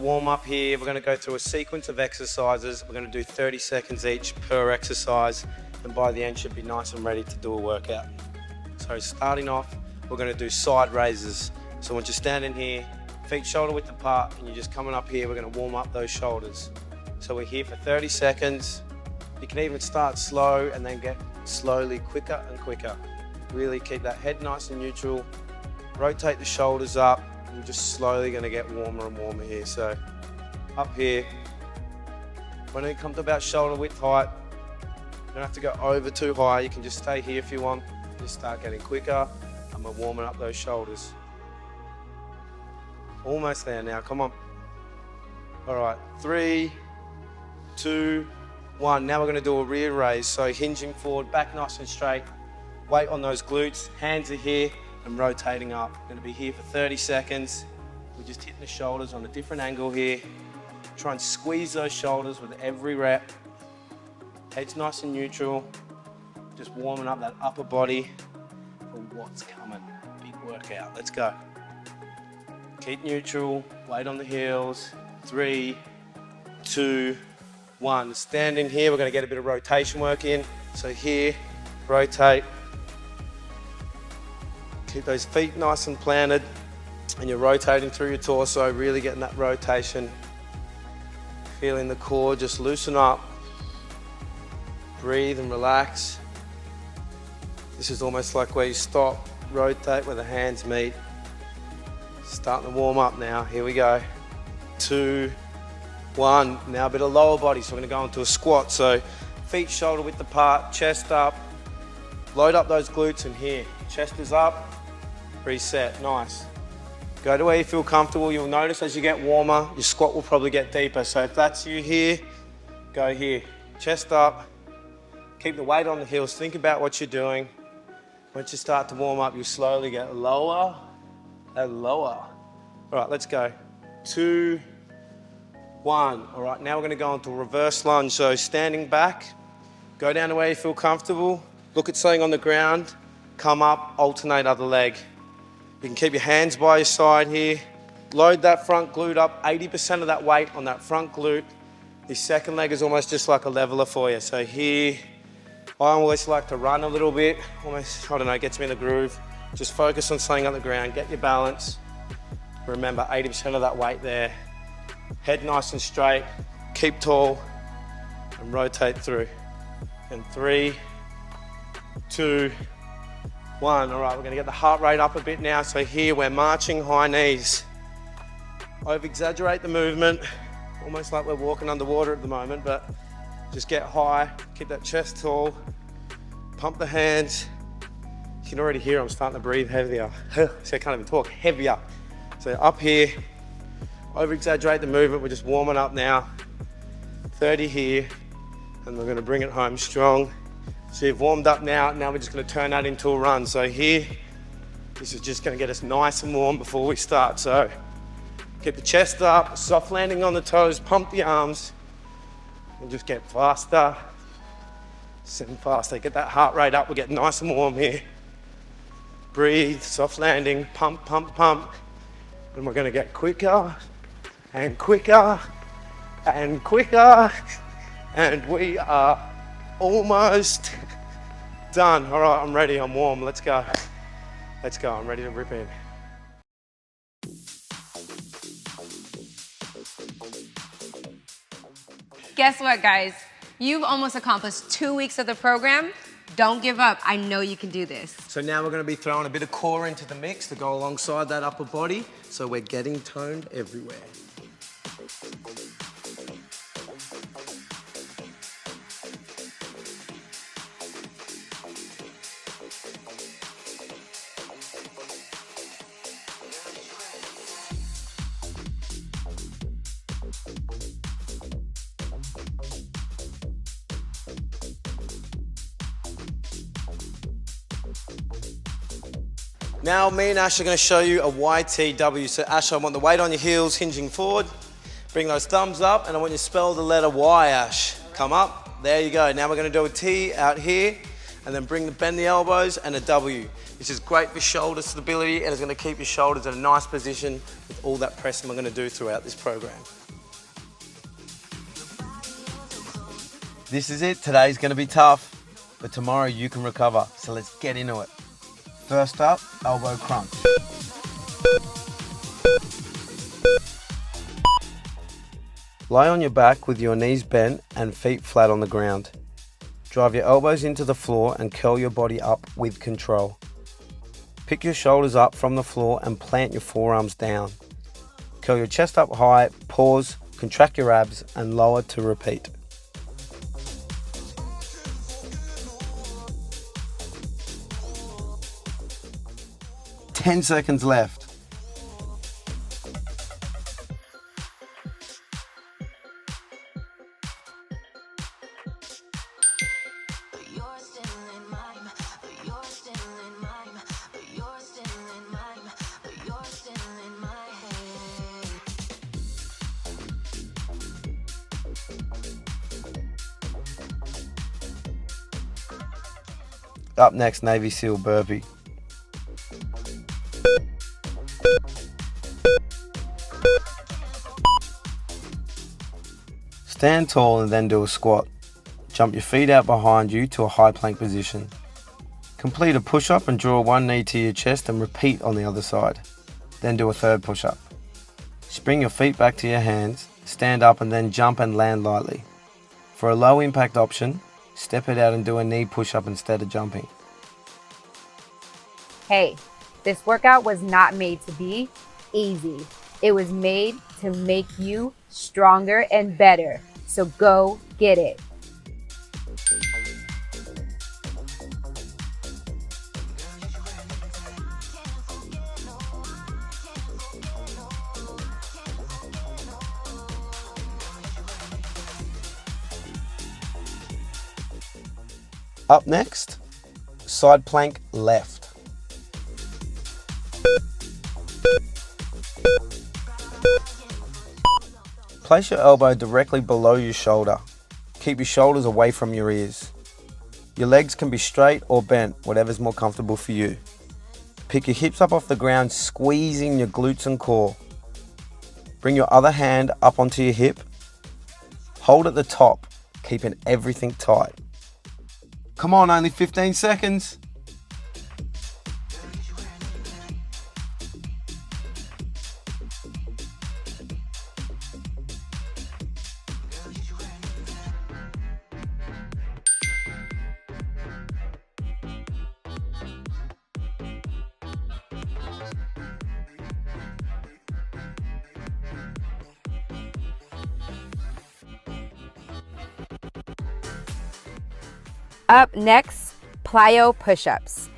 Warm up here, we're going to go through a sequence of exercises. We're going to do 30 seconds each per exercise, and by the end should be nice and ready to do a workout. So starting off, we're going to do side raises. So once you're standing here, feet shoulder width apart, and you're just coming up here, we're going to warm up those shoulders. So we're here for 30 seconds. You can even start slow and then get slowly quicker and quicker. Really keep that head nice and neutral. Rotate the shoulders up. You're just slowly going to get warmer and warmer here. So up here, when it comes to about shoulder width height, you don't have to go over too high. You can just stay here if you want. Just start getting quicker, and we're warming up those shoulders. Almost there now, come on. All right, 3, 2, 1. Now we're going to do a rear raise. So hinging forward, back nice and straight. Weight on those glutes, hands are here, and rotating up. We're going to be here for 30 seconds. We're just hitting the shoulders on a different angle here. Try and squeeze those shoulders with every rep. Head's nice and neutral. Just warming up that upper body for what's coming. Big workout, let's go. Keep neutral, weight on the heels. 3, 2, 1. Standing here, we're going to get a bit of rotation work in. So here, rotate. Keep those feet nice and planted, and you're rotating through your torso, really getting that rotation. Feeling the core just loosen up. Breathe and relax. This is almost like where you stop, rotate where the hands meet. Starting to warm up now, here we go. 2, 1, now a bit of lower body, so we're gonna go into a squat. So feet shoulder width apart, chest up, load up those glutes in here. Chest is up. Reset, nice. Go to where you feel comfortable. You'll notice as you get warmer, your squat will probably get deeper. So if that's you here, go here. Chest up, keep the weight on the heels. Think about what you're doing. Once you start to warm up, you slowly get lower and lower. All right, let's go. 2, 1. All right, now we're gonna go into a reverse lunge. So standing back, go down to where you feel comfortable. Look at something on the ground, come up, alternate other leg. You can keep your hands by your side here. Load that front glute up, 80% of that weight on that front glute. Your second leg is almost just like a leveler for you. So here, I always like to run a little bit. Almost, I don't know, gets me in the groove. Just focus on staying on the ground, get your balance. Remember, 80% of that weight there. Head nice and straight, keep tall, and rotate through. And 3, 2, 1. All right, we're gonna get the heart rate up a bit now. So here we're marching high knees. Over-exaggerate the movement, almost like we're walking underwater at the moment, but just get high, keep that chest tall, pump the hands. You can already hear I'm starting to breathe heavier. See, I can't even talk, heavier. So up here, over-exaggerate the movement. We're just warming up now. 30 here, and we're gonna bring it home strong. So you've warmed up now we're just gonna turn that into a run. So here, this is just gonna get us nice and warm before we start. So keep the chest up, soft landing on the toes, pump the arms, and just get faster and faster. Get that heart rate up, we'll get nice and warm here. Breathe, soft landing, pump, pump, pump. And we're gonna get quicker and quicker and quicker. And we are almost done. All right, I'm ready, I'm warm, let's go. Let's go, I'm ready to rip in. Guess what, guys? You've almost accomplished 2 weeks of the program. Don't give up, I know you can do this. So now we're gonna be throwing a bit of core into the mix to go alongside that upper body. So we're getting toned everywhere. Now me and Ash are going to show you a YTW. So Ash, I want the weight on your heels, hinging forward. Bring those thumbs up, and I want you to spell the letter Y, Ash. Come up, there you go. Now we're going to do a T out here. and then bend the elbows and a W. This is great for shoulder stability and it's going to keep your shoulders in a nice position with all that pressing we're going to do throughout this program. This is it. Today's going to be tough, but tomorrow you can recover. So let's get into it. First up, elbow crunch. Lie on your back with your knees bent and feet flat on the ground. Drive your elbows into the floor and curl your body up with control. Pick your shoulders up from the floor and plant your forearms down. Curl your chest up high, pause, contract your abs and lower to repeat. Ten seconds left. Up next, Navy SEAL burpee. Stand tall and then do a squat. Jump your feet out behind you to a high plank position. Complete a push-up and draw one knee to your chest and repeat on the other side. Then do a third push-up. Spring your feet back to your hands, stand up and then jump and land lightly. For a low impact option, step it out and do a knee push-up instead of jumping. Hey, this workout was not made to be easy. It was made to make you stronger and better. So go get it. Up next, side plank left. Place your elbow directly below your shoulder. Keep your shoulders away from your ears. Your legs can be straight or bent, whatever's more comfortable for you. Pick your hips up off the ground, squeezing your glutes and core. Bring your other hand up onto your hip. Hold at the top, keeping everything tight. Come on, only 15 seconds. Up next, plyo push-ups.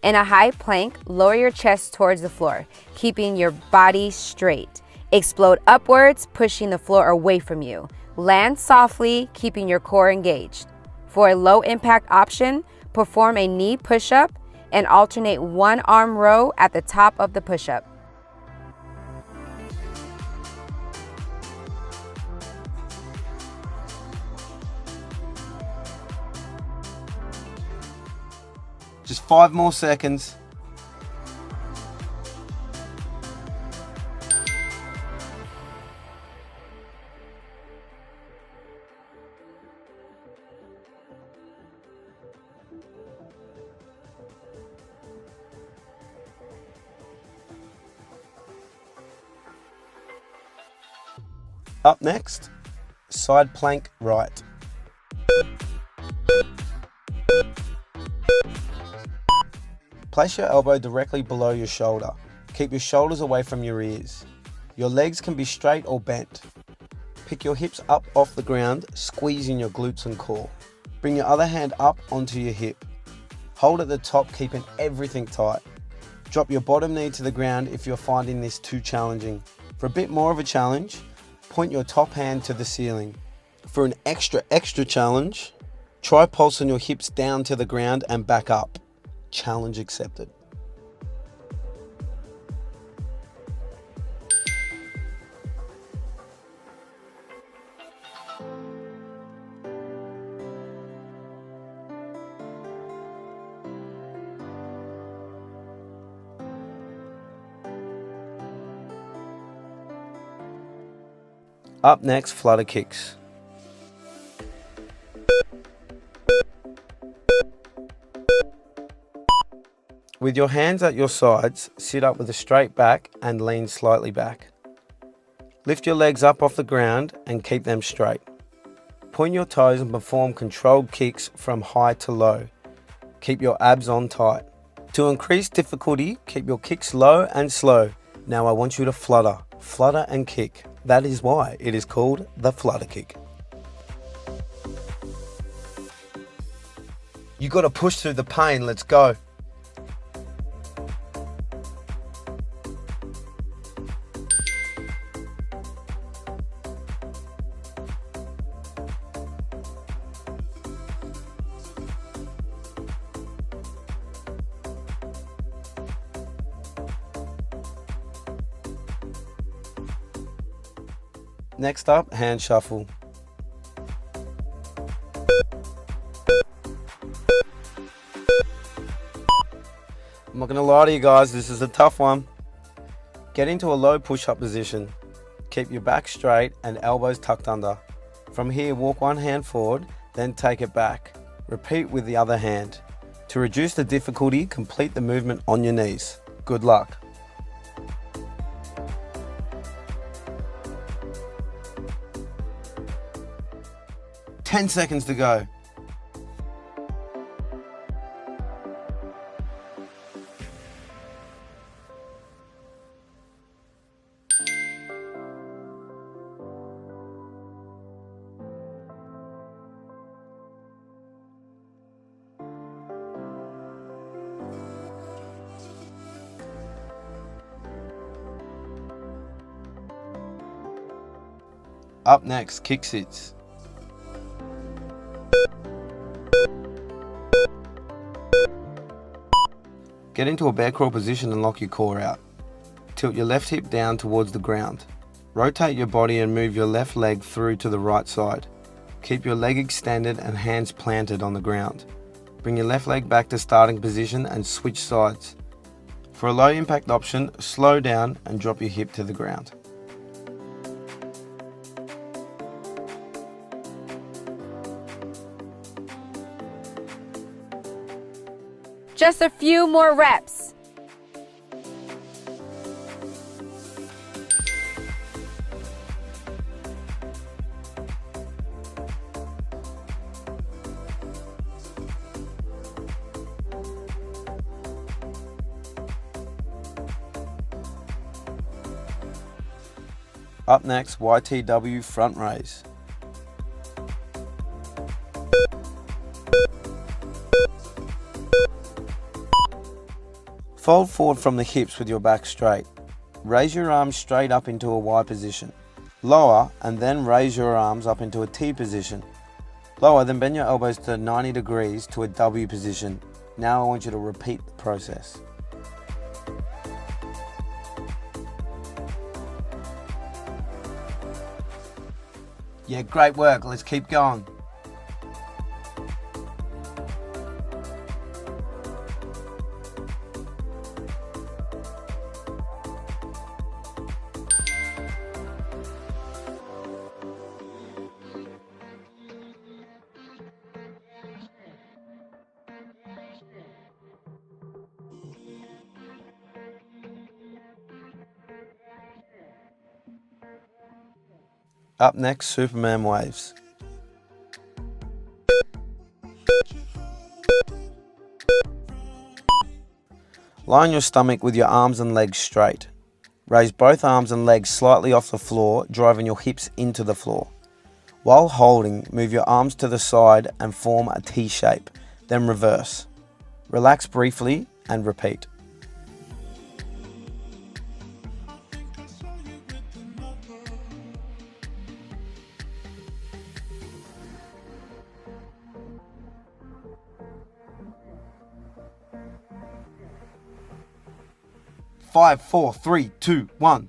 In a high plank, lower your chest towards the floor, keeping your body straight. Explode upwards, pushing the floor away from you. Land softly, keeping your core engaged. For a low impact option, perform a knee push-up and alternate one arm row at the top of the push-up. Just 5 more seconds. Up next, side plank right. Place your elbow directly below your shoulder. Keep your shoulders away from your ears. Your legs can be straight or bent. Pick your hips up off the ground, squeezing your glutes and core. Bring your other hand up onto your hip. Hold at the top, keeping everything tight. Drop your bottom knee to the ground if you're finding this too challenging. For a bit more of a challenge, point your top hand to the ceiling. For an extra challenge, try pulsing your hips down to the ground and back up. Challenge accepted. Up next, flutter kicks. With your hands at your sides, sit up with a straight back and lean slightly back. Lift your legs up off the ground and keep them straight. Point your toes and perform controlled kicks from high to low. Keep your abs on tight. To increase difficulty, keep your kicks low and slow. Now I want you to flutter. Flutter and kick. That is why it is called the flutter kick. You got to push through the pain, let's go. Next up, hand shuffle. I'm not going to lie to you guys, this is a tough one. Get into a low push-up position. Keep your back straight and elbows tucked under. From here, walk one hand forward, then take it back. Repeat with the other hand. To reduce the difficulty, complete the movement on your knees. Good luck. 10 seconds to go. Up next, kick sits. Get into a bear crawl position and lock your core out. Tilt your left hip down towards the ground. Rotate your body and move your left leg through to the right side. Keep your leg extended and hands planted on the ground. Bring your left leg back to starting position and switch sides. For a low impact option, slow down and drop your hip to the ground. Just a few more reps. Up next, YTW front raise. Fold forward from the hips with your back straight. Raise your arms straight up into a Y position. Lower and then raise your arms up into a T position. Lower, then bend your elbows to 90 degrees to a W position. Now I want you to repeat the process. Yeah, great work. Let's keep going. Up next, Superman waves. Lie on your stomach with your arms and legs straight. Raise both arms and legs slightly off the floor, driving your hips into the floor. While holding, move your arms to the side and form a T shape, then reverse. Relax briefly and repeat. Five, 4, 3, 2, 1.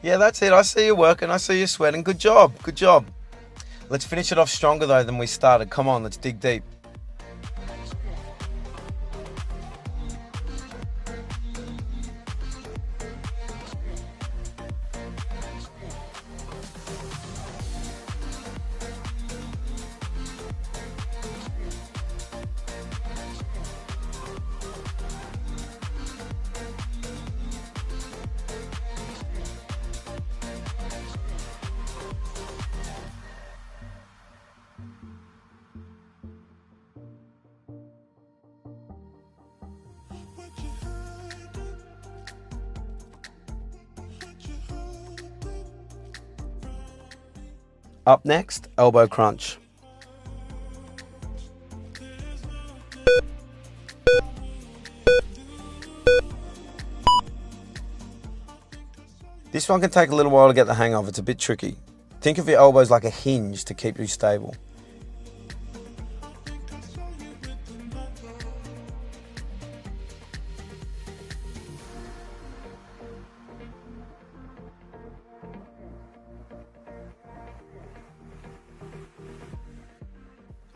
Yeah, that's it. I see you working. I see you sweating. Good job. Good job. Let's finish it off stronger though than we started. Come on, let's dig deep. Up next, elbow crunch. This one can take a little while to get the hang of. It's a bit tricky. Think of your elbows like a hinge to keep you stable.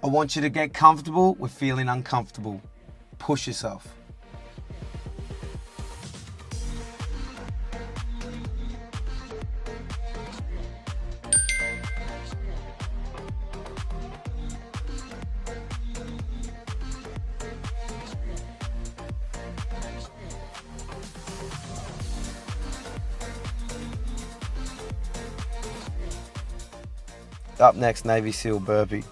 I want you to get comfortable with feeling uncomfortable. Push yourself. Up next, Navy SEAL burpee.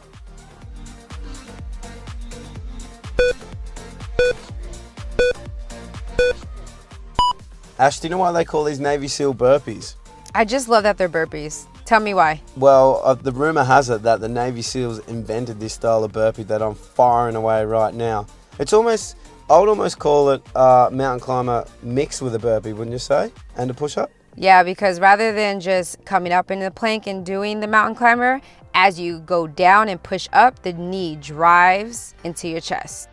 Ash, do you know why they call these Navy SEAL burpees? I just love that they're burpees. Tell me why. Well, the rumor has it that the Navy SEALs invented this style of burpee that I'm firing away right now. It's almost, I would almost call it mountain climber mixed with a burpee, wouldn't you say? And a push-up? Yeah, because rather than just coming up in the plank and doing the mountain climber, as you go down and push up, the knee drives into your chest.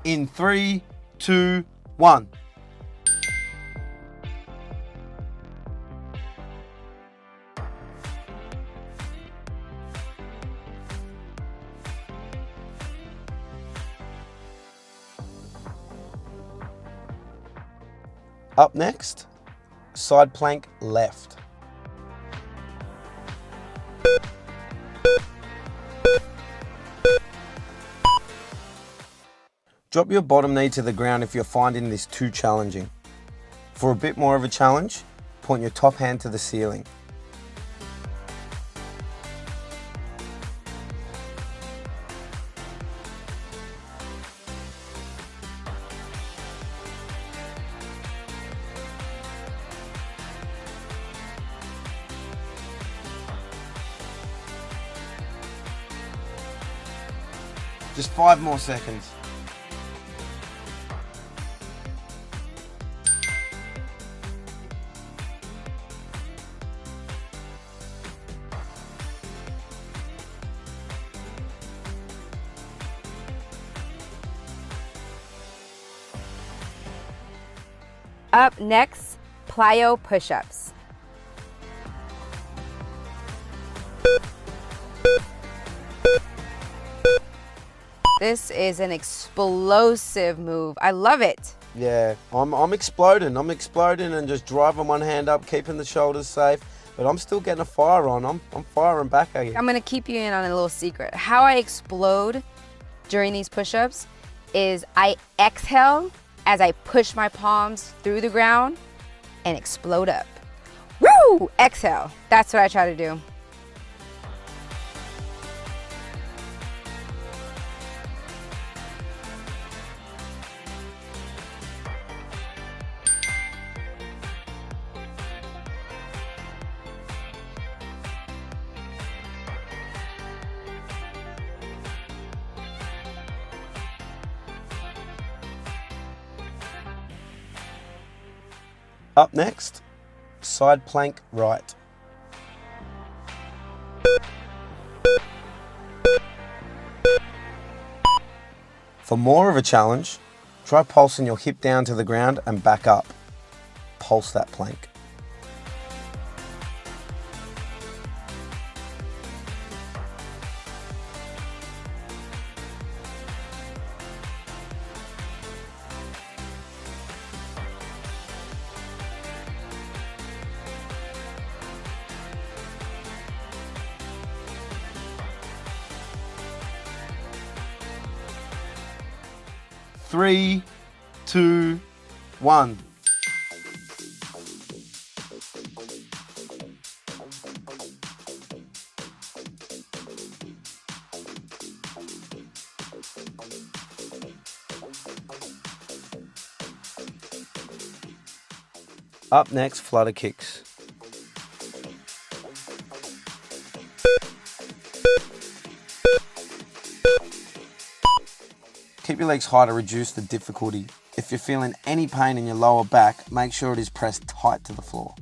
In 3, 2, 1. Up next, side plank left. Drop your bottom knee to the ground if you're finding this too challenging. For a bit more of a challenge, point your top hand to the ceiling. Just 5 more seconds. Up next, plyo push-ups. This is an explosive move. I love it. Yeah, I'm exploding. I'm exploding and just driving one hand up, keeping the shoulders safe. But I'm still getting a fire on. I'm firing back at you. I'm gonna keep you in on a little secret. How I explode during these push-ups is I exhale as I push my palms through the ground and explode up. Woo! Exhale. That's what I try to do. Up next, side plank right. For more of a challenge, try pulsing your hip down to the ground and back up. Pulse that plank. Three, 2, 1. Up next, flutter kicks. Keep your legs high to reduce the difficulty. If you're feeling any pain in your lower back, make sure it is pressed tight to the floor.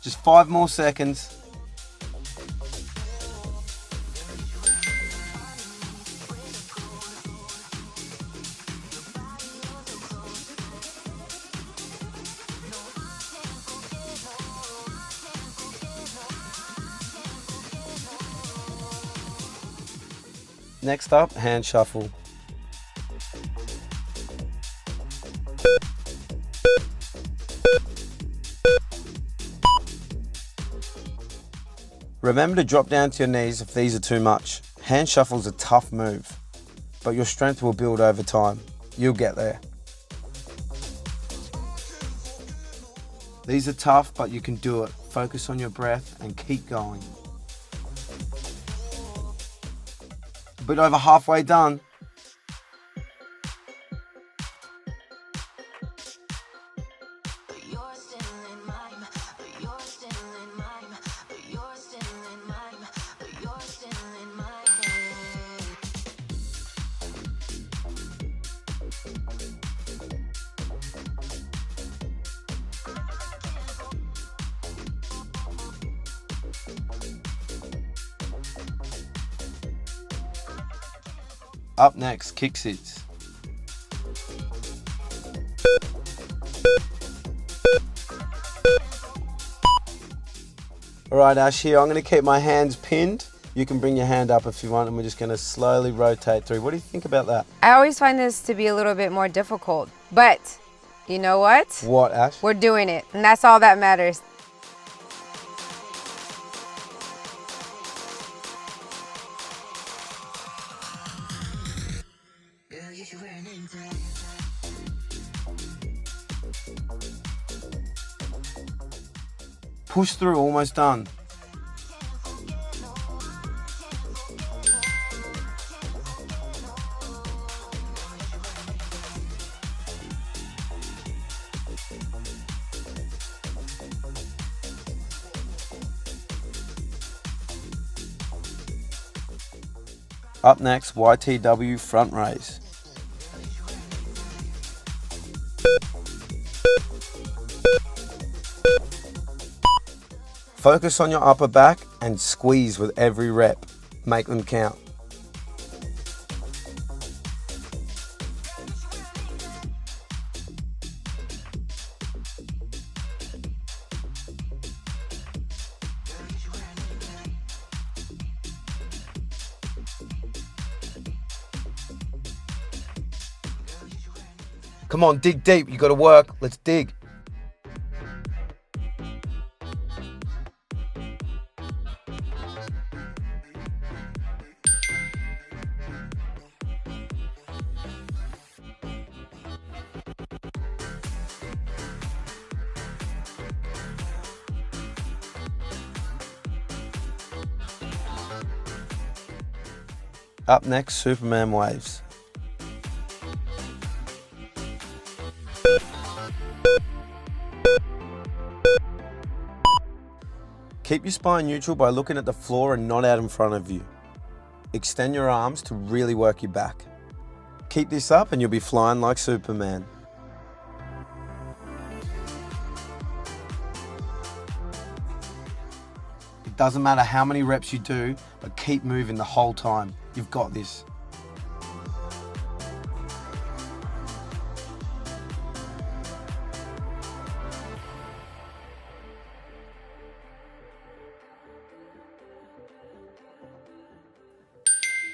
Just 5 more seconds. Next up, hand shuffle. Remember to drop down to your knees if these are too much. Hand shuffle's a tough move, but your strength will build over time. You'll get there. These are tough, but you can do it. Focus on your breath and keep going. A bit over halfway done. Up next, kick sits. All right, Ash, here, I'm gonna keep my hands pinned. You can bring your hand up if you want, and we're just gonna slowly rotate through. What do you think about that? I always find this to be a little bit more difficult, but you know what? What, Ash? We're doing it, and that's all that matters. Push through, almost done. Up next, YTW front raise. Focus on your upper back and squeeze with every rep. Make them count. Come on, dig deep. You got to work. Let's dig. Up next, Superman waves. Keep your spine neutral by looking at the floor and not out in front of you. Extend your arms to really work your back. Keep this up and you'll be flying like Superman. It doesn't matter how many reps you do, but keep moving the whole time. You've got this.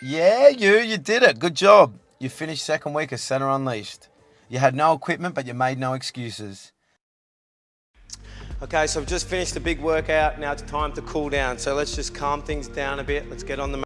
Yeah, you did it. Good job. You finished second week of Center Unleashed. You had no equipment, but you made no excuses. Okay, so I've just finished a big workout. Now it's time to cool down. So let's just calm things down a bit. Let's get on the